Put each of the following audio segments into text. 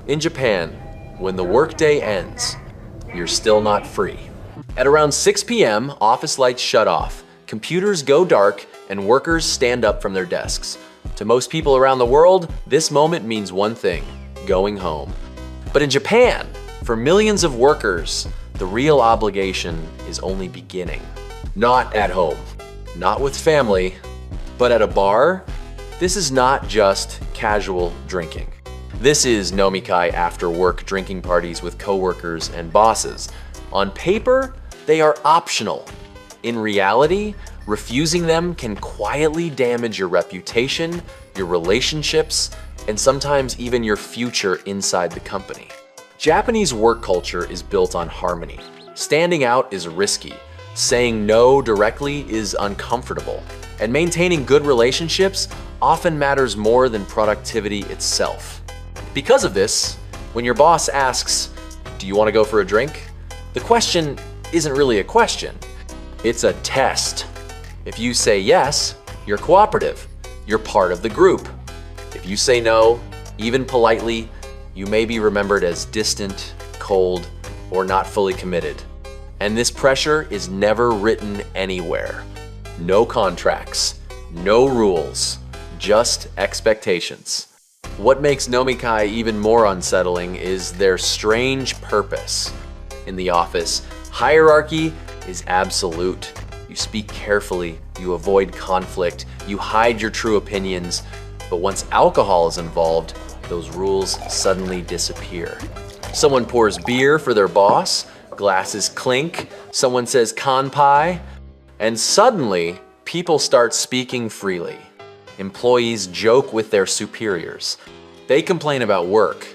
In Japan, when the workday ends, you're still not free. At around 6 p.m., office lights shut off, computers go dark, and workers stand up from their desks. To most people around the world, this moment means one thing: going home. But in Japan, for millions of workers, the real obligation is only beginning. Not at home, not with family, but at a bar. This is not just casual drinking. This is nomikai after-work drinking parties with coworkers and bosses. On paper, they are optional. In reality, refusing them can quietly damage your reputation, your relationships, and sometimes even your future inside the company. Japanese work culture is built on harmony. Standing out is risky. Saying no directly is uncomfortable. And maintaining good relationships often matters more than productivity itself. Because of this, when your boss asks, "Do you want to go for a drink?" the question isn't really a question. It's a test. If you say yes, you're cooperative. You're part of the group. If you say no, even politely, you may be remembered as distant, cold, or not fully committed. And this pressure is never written anywhere. No contracts, no rules, just expectations. What makes nomikai even more unsettling is their strange purpose. In the office, hierarchy is absolute. You speak carefully, you avoid conflict, you hide your true opinions, but once alcohol is involved, those rules suddenly disappear. Someone pours beer for their boss, glasses clink, someone says kanpai, and suddenly people start speaking freely. Employees joke with their superiors. They complain about work.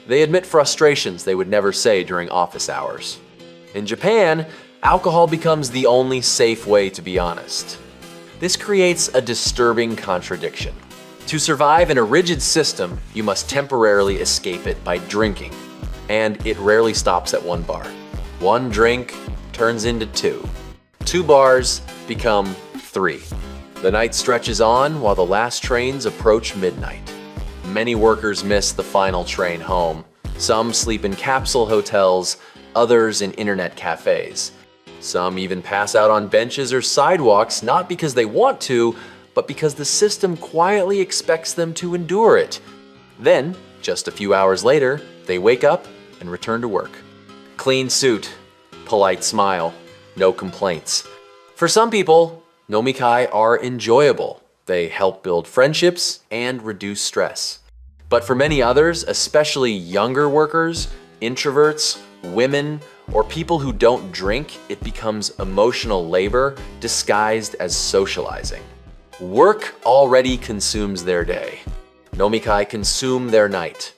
They admit frustrations they would never say during office hours. In Japan, alcohol becomes the only safe way to be honest. This creates a disturbing contradiction. To survive in a rigid system, you must temporarily escape it by drinking. And it rarely stops at one bar. One drink turns into two. 2 bars become 3. The night stretches on while the last trains approach midnight. Many workers miss the final train home. Some sleep in capsule hotels, others in internet cafes. Some even pass out on benches or sidewalks, not because they want to, but because the system quietly expects them to endure it. Then, just a few hours later, they wake up and return to work. Clean suit, polite smile, no complaints. For some people, nomikai are enjoyable. They help build friendships and reduce stress. But for many others, especially younger workers, introverts, women, or people who don't drink, it becomes emotional labor disguised as socializing. Work already consumes their day. Nomikai consume their night.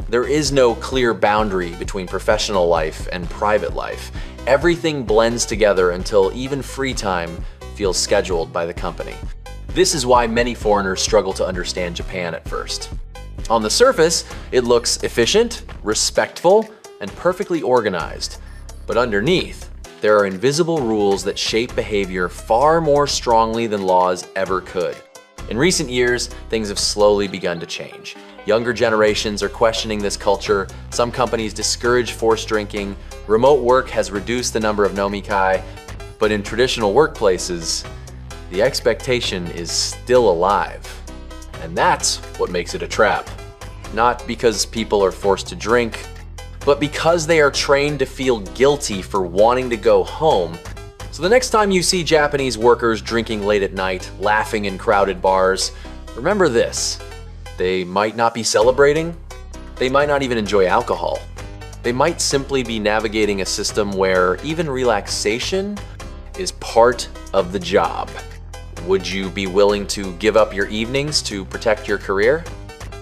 There is no clear boundary between professional life and private life. Everything blends together until even free time feels scheduled by the company. This is why many foreigners struggle to understand Japan at first. On the surface, it looks efficient, respectful, and perfectly organized. But underneath, there are invisible rules that shape behavior far more strongly than laws ever could. In recent years, things have slowly begun to change. Younger generations are questioning this culture. Some companies discourage forced drinking. Remote work has reduced the number of nomikai. But in traditional workplaces, the expectation is still alive. And that's what makes it a trap. Not because people are forced to drink, but because they are trained to feel guilty for wanting to go home. So the next time you see Japanese workers drinking late at night, laughing in crowded bars, remember this: they might not be celebrating, they might not even enjoy alcohol. They might simply be navigating a system where even relaxation is part of the job. Would you be willing to give up your evenings to protect your career?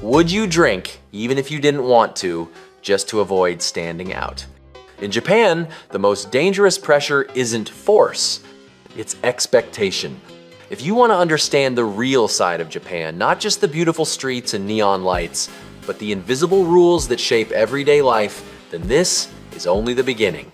Would you drink, even if you didn't want to, just to avoid standing out? In Japan, the most dangerous pressure isn't force, it's expectation. If you want to understand the real side of Japan, not just the beautiful streets and neon lights, but the invisible rules that shape everyday life, then this is only the beginning.